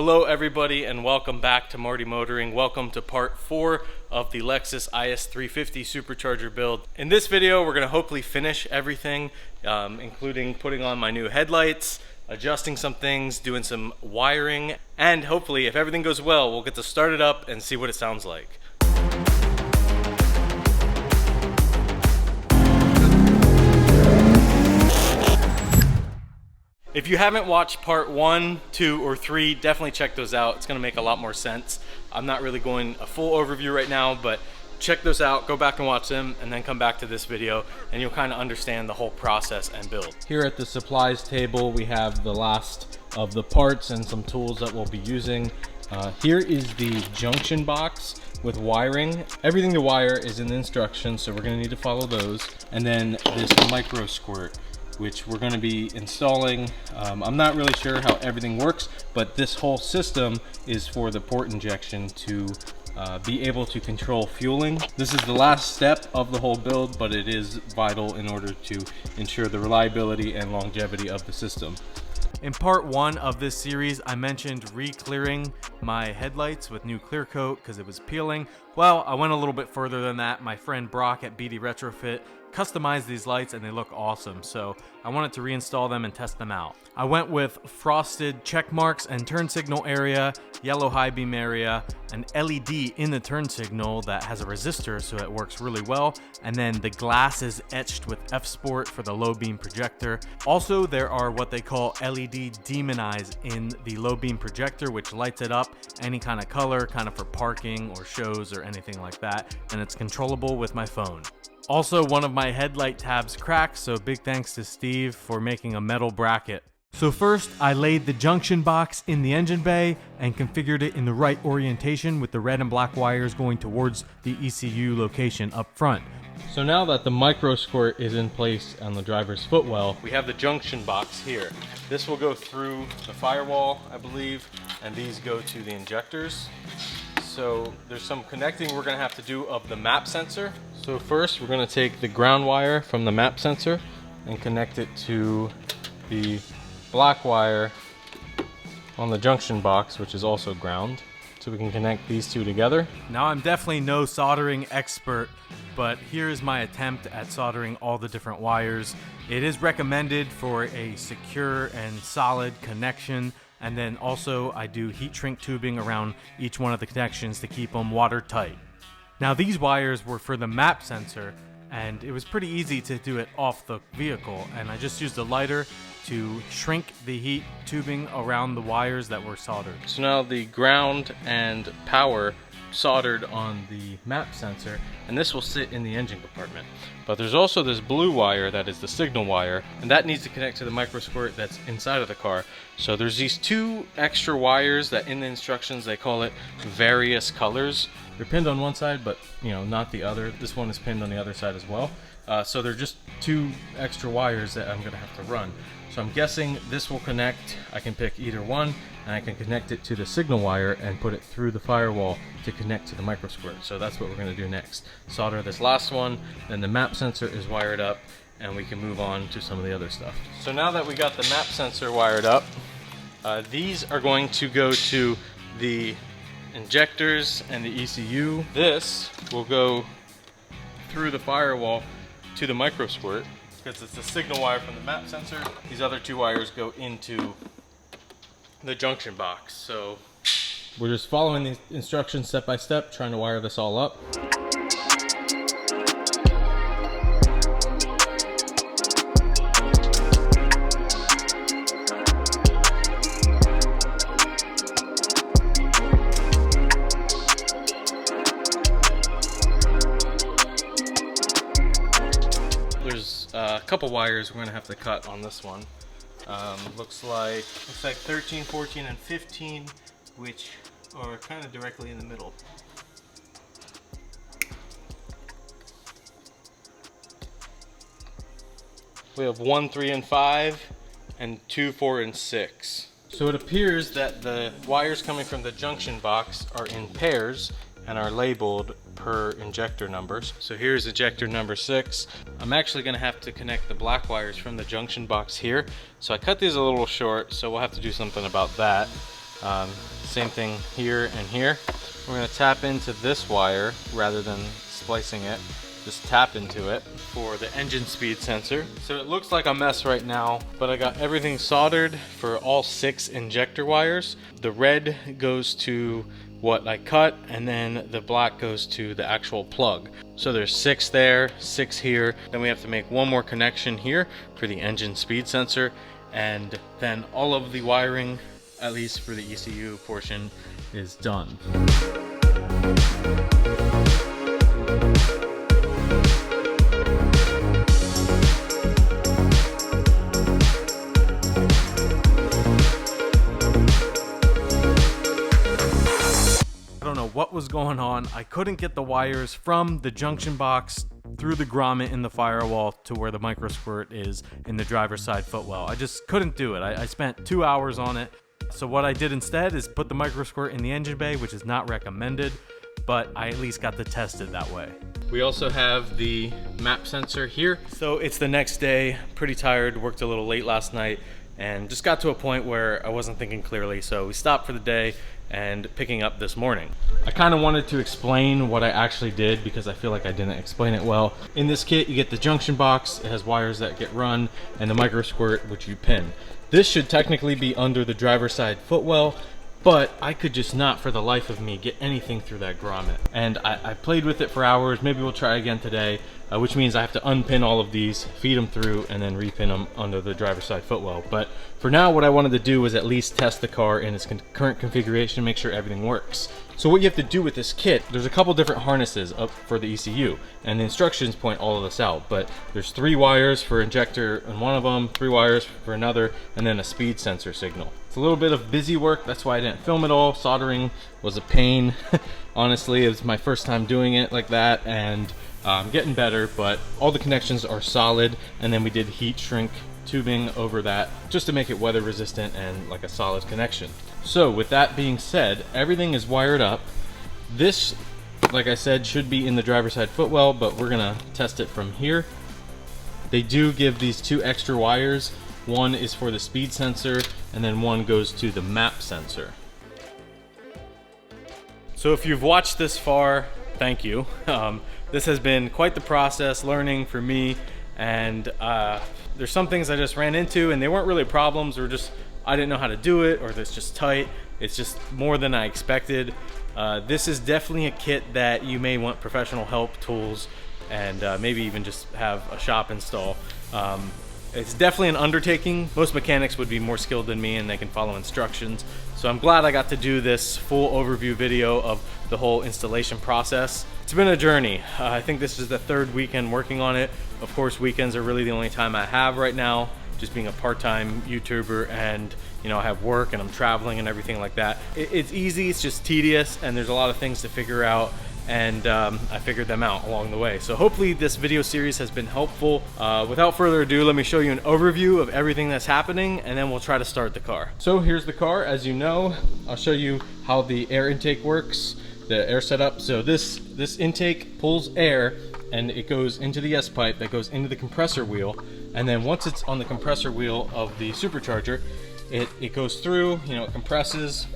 Hello everybody and welcome back to Marty Motoring. Welcome to part 4 of the Lexus IS 350 Supercharger build. In this video we're going to hopefully finish everything, including putting on my new headlights, adjusting some things, doing some wiring, and hopefully if everything goes well we'll get to start it up and see what it sounds like. If you haven't watched part 1, 2, or 3, definitely check those out. It's going to make a lot more sense. I'm not really going a full overview right now, but check those out, go back and watch them, and then come back to this video, and you'll kind of understand the whole process and build. Here at the supplies table, we have the last of the parts and some tools that we'll be using. Here is the junction box with wiring. Everything to wire is in the instructions, so we're going to need to follow those. And then this micro squirt, which we're going to be installing. I'm not really sure how everything works, but this whole system is for the port injection to be able to control fueling. This is the last step of the whole build, but it is vital in order to ensure the reliability and longevity of the system. In part 1 of this series, I mentioned re-clearing my headlights with new clear coat because it was peeling. Well, I went a little bit further than that. My friend Brock at BD Retrofit customized these lights and they look awesome, so I wanted to reinstall them and test them out. I went with frosted check marks and turn signal area, yellow high beam area, an LED in the turn signal that has a resistor so it works really well, and then the glass is etched with F-Sport for the low beam projector. Also, there are what they call LED demon eyes in the low beam projector, which lights it up any kind of color, kind of for parking or shows or anything like that, and it's controllable with my phone. Also, one of my headlight tabs cracked, so big thanks to Steve for making a metal bracket. So first, I laid the junction box in the engine bay and configured it in the right orientation with the red and black wires going towards the ECU location up front. So now that the micro squirt is in place on the driver's footwell, we have the junction box here. This will go through the firewall, I believe, and these go to the injectors. So there's some connecting we're going to have to do of the map sensor. So first we're going to take the ground wire from the map sensor and connect it to the black wire on the junction box, which is also ground, so we can connect these two together. Now I'm definitely no soldering expert, but here is my attempt at soldering all the different wires. It is recommended for a secure and solid connection. And then also I do heat shrink tubing around each one of the connections to keep them watertight. Now these wires were for the map sensor and it was pretty easy to do it off the vehicle, and I just used a lighter to shrink the heat tubing around the wires that were soldered. So now the ground and power soldered on the map sensor, and this will sit in the engine compartment. But there's also this blue wire that is the signal wire, and that needs to connect to the micro squirt that's inside of the car. So there's these two extra wires that in the instructions they call it various colors. They're pinned on one side, but not the other. This one is pinned on the other side as well. So they're just two extra wires that I'm gonna have to run. So I'm guessing this will connect. I can pick either one, and I can connect it to the signal wire and put it through the firewall to connect to the micro squirt. So that's what we're going to do next. Solder this last one, then the map sensor is wired up, and we can move on to some of the other stuff. So now that we got the map sensor wired up, these are going to go to the injectors and the ECU. This will go through the firewall to the micro squirt, because it's the signal wire from the map sensor. These other two wires go into the junction box. So we're just following the instructions step by step, trying to wire this all up. There's a couple wires we're gonna have to cut on this one. Looks like 13, 14, and 15, which are kind of directly in the middle. We have 1, 3, and 5, and 2, 4, and 6. So it appears that the wires coming from the junction box are in pairs and are labeled per injector numbers. So here's injector number 6. I'm actually gonna have to connect the black wires from the junction box here. So I cut these a little short, so we'll have to do something about that. Same thing here and here. We're going to tap into this wire rather than splicing it. Just tap into it for the engine speed sensor. So it looks like a mess right now, but I got everything soldered for all 6 injector wires. The red goes to what I cut, and then the black goes to the actual plug. So there's 6 there, 6 here. Then we have to make one more connection here for the engine speed sensor, and then all of the wiring, at least for the ECU portion, is done. What was going on? I couldn't get the wires from the junction box through the grommet in the firewall to where the micro squirt is in the driver's side footwell. I just couldn't do it. I spent 2 hours on it. So what I did instead is put the micro squirt in the engine bay, which is not recommended, but I at least got to test it that way. We also have the map sensor here. So it's the next day, pretty tired, worked a little late last night, and just got to a point where I wasn't thinking clearly. So we stopped for the day and picking up this morning. I kind of wanted to explain what I actually did because I feel like I didn't explain it well. In this kit, you get the junction box. It has wires that get run and the micro squirt, which you pin. This should technically be under the driver's side footwell, but I could just not for the life of me get anything through that grommet. And I played with it for hours. Maybe we'll try again today, which means I have to unpin all of these, feed them through, and then repin them under the driver's side footwell. But for now, what I wanted to do was at least test the car in its current configuration, make sure everything works. So what you have to do with this kit, there's a couple different harnesses up for the ECU, and the instructions point all of this out, but there's 3 wires for injector in one of them, 3 wires for another, and then a speed sensor signal. It's a little bit of busy work, that's why I didn't film it all. Soldering was a pain. Honestly, it was my first time doing it like that, and I'm getting better, but all the connections are solid, and then we did heat shrink tubing over that just to make it weather resistant and like a solid connection. So with that being said, everything is wired up. This, like I said, should be in the driver's side footwell, but we're gonna test it from here. They do give these 2 extra wires. One is for the speed sensor, and then one goes to the map sensor. So if you've watched this far, thank you. This has been quite the process, learning for me, and there's some things I just ran into, and they weren't really problems, or just I didn't know how to do it, or it's just tight. It's just more than I expected. This is definitely a kit that you may want professional help, tools, and maybe even just have a shop install. It's definitely an undertaking. Most mechanics would be more skilled than me and they can follow instructions. So I'm glad I got to do this full overview video of the whole installation process. It's been a journey. I think this is the 3rd weekend working on it. Of course, weekends are really the only time I have right now, just being a part-time YouTuber, and you know, I have work and I'm traveling and everything like that. It's easy, it's just tedious, and there's a lot of things to figure out, and I figured them out along the way. So hopefully this video series has been helpful. Without further ado, let me show you an overview of everything that's happening, and then we'll try to start the car. So here's the car. As you know, I'll show you how the air intake works, the air setup. So this intake pulls air and it goes into the S pipe that goes into the compressor wheel, and then once it's on the compressor wheel of the supercharger, it goes through, you know, it compresses,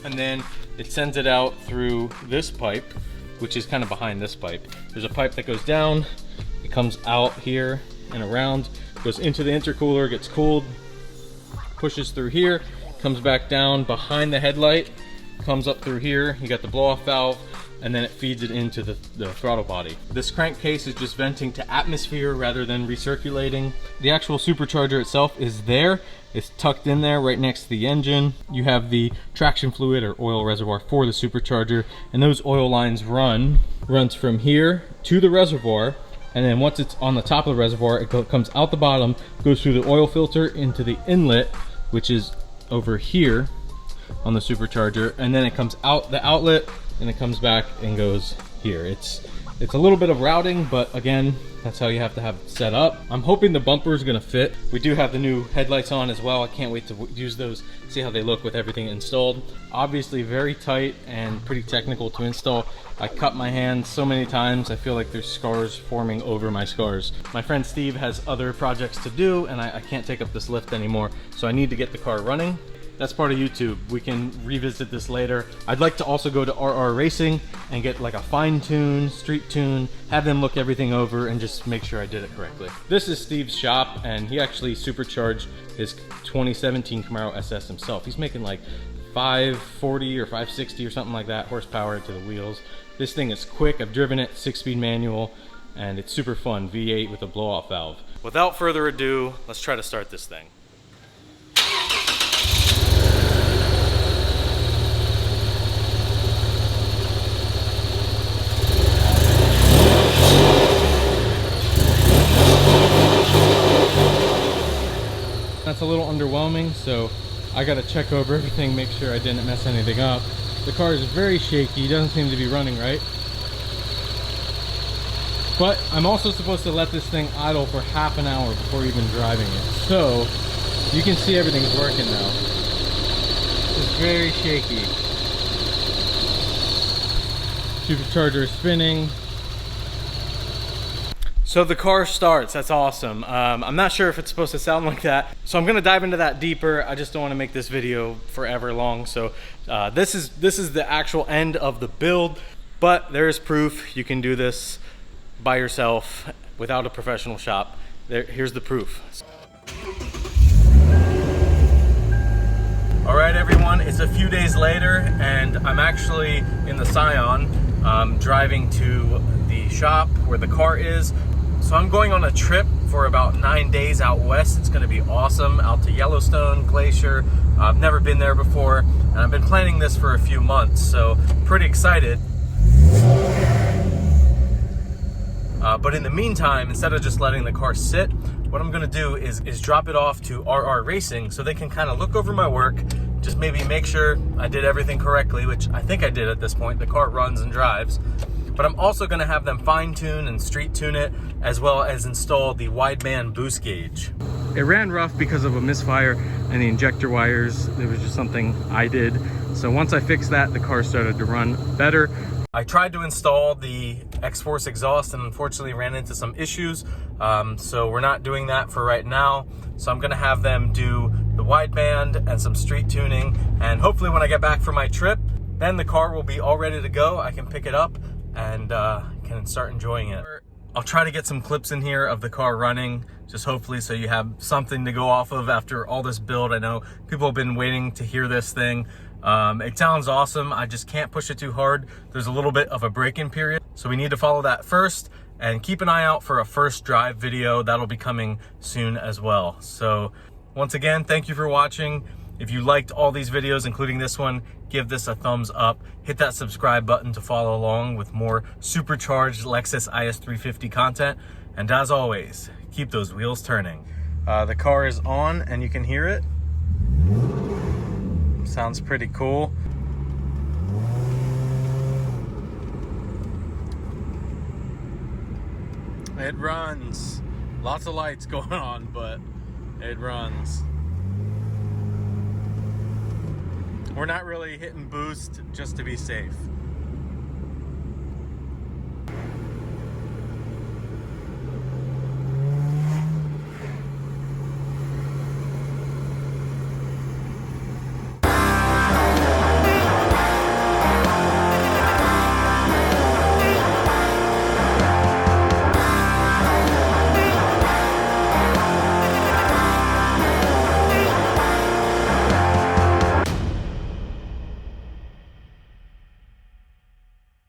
and then it sends it out through this pipe, which is kind of behind this pipe. There's a pipe that goes down, it comes out here and around, goes into the intercooler, gets cooled, pushes through here, comes back down behind the headlight, comes up through here, you got the blow off valve, and then it feeds it into the throttle body. This crankcase is just venting to atmosphere rather than recirculating. The actual supercharger itself is there. It's tucked in there right next to the engine. You have the traction fluid or oil reservoir for the supercharger, and those oil lines runs from here to the reservoir, and then once it's on the top of the reservoir, it comes out the bottom, goes through the oil filter into the inlet, which is over here on the supercharger, and then it comes out the outlet, and it comes back and goes here. It's a little bit of routing, but again, that's how you have to have it set up. I'm hoping the bumper is gonna fit. We do have the new headlights on as well. I can't wait to use those, see how they look with everything installed. Obviously very tight and pretty technical to install. I cut my hand so many times, I feel like there's scars forming over my scars. My friend Steve has other projects to do, and I can't take up this lift anymore, so I need to get the car running. that's part of YouTube. We can revisit this later. I'd like to also go to RR Racing and get like a fine tune, street tune, have them look everything over and just make sure I did it correctly. This is Steve's shop, and he actually supercharged his 2017 Camaro SS himself. He's making like 540 or 560 or something like that horsepower to the wheels. This thing is quick. I've driven it, 6-speed manual, and it's super fun. V8 with a blow-off valve. Without further ado, let's try to start this thing. That's a little underwhelming, so I gotta check over everything, make sure I didn't mess anything up. The car is very shaky, doesn't seem to be running right. But I'm also supposed to let this thing idle for half an hour before even driving it. So you can see everything's working now. It's very shaky. Supercharger is spinning. So the car starts, that's awesome. I'm not sure if it's supposed to sound like that, so I'm gonna dive into that deeper. I just don't wanna make this video forever long. So this is the actual end of the build, but there is proof you can do this by yourself without a professional shop. Here's the proof. All right, everyone, it's a few days later, and I'm actually in the Scion, driving to the shop where the car is. So I'm going on a trip for about 9 days out west. It's gonna be awesome, out to Yellowstone Glacier. I've never been there before, and I've been planning this for a few months, so pretty excited. But in the meantime, instead of just letting the car sit, what I'm gonna do is drop it off to RR Racing so they can kind of look over my work, just maybe make sure I did everything correctly, which I think I did at this point. The car runs and drives. But I'm also gonna have them fine tune and street tune it, as well as install the wideband boost gauge. It ran rough because of a misfire and the injector wires. It was just something I did. So once I fixed that, the car started to run better. I tried to install the X-Force exhaust and unfortunately ran into some issues. So we're not doing that for right now. So I'm gonna have them do the wideband and some street tuning. And hopefully when I get back from my trip, then the car will be all ready to go. I can pick it up and can start enjoying it. I'll try to get some clips in here of the car running, just hopefully so you have something to go off of after all this build. I know people have been waiting to hear this thing. It sounds awesome. I just can't push it too hard. There's a little bit of a break-in period, so we need to follow that first and keep an eye out for a first drive video. That'll be coming soon as well. So once again, thank you for watching. If you liked all these videos, including this one, give this a thumbs up. Hit that subscribe button to follow along with more supercharged Lexus IS 350 content. And as always, keep those wheels turning. The car is on and you can hear it. Sounds pretty cool. It runs. Lots of lights going on, but it runs. We're not really hitting boost just to be safe.